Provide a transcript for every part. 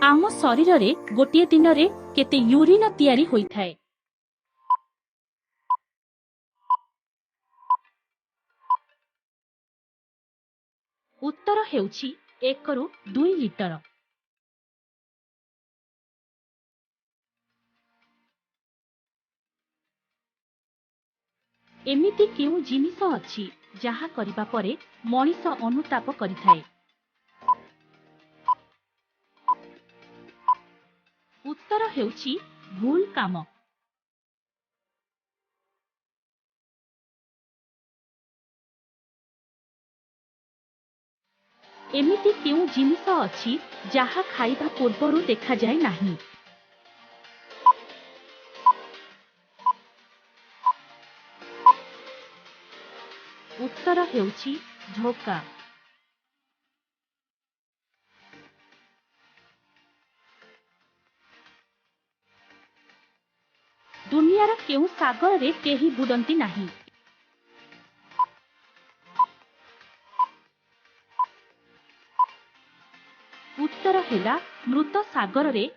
आम शरीर रे गोटे दिन रे केते यूरिन तैयारी होइथाय? उत्तर हेउछि 1 रु 2 लिटर। एमिति केउ जिनिस अछि जाहा करिबा परे मनीष अनुताप करिथाय? उत्तर हेउछि भूल काम। एमिति केउ जिनिस अछि जाहा खाइबा पूर्वरु देखा जाय नाही? उत्तर हेउछि धोका। दुनियार केउ सागर रे केही बुडंती नाही? उत्तर हेला मृत सागर रे।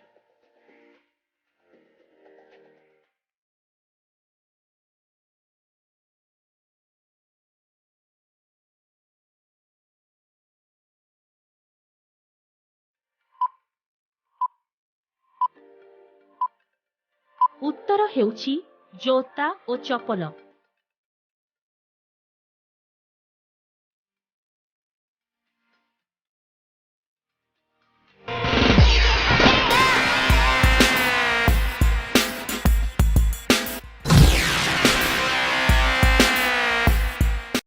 उत्तर हेउछि जोता ओ चपल।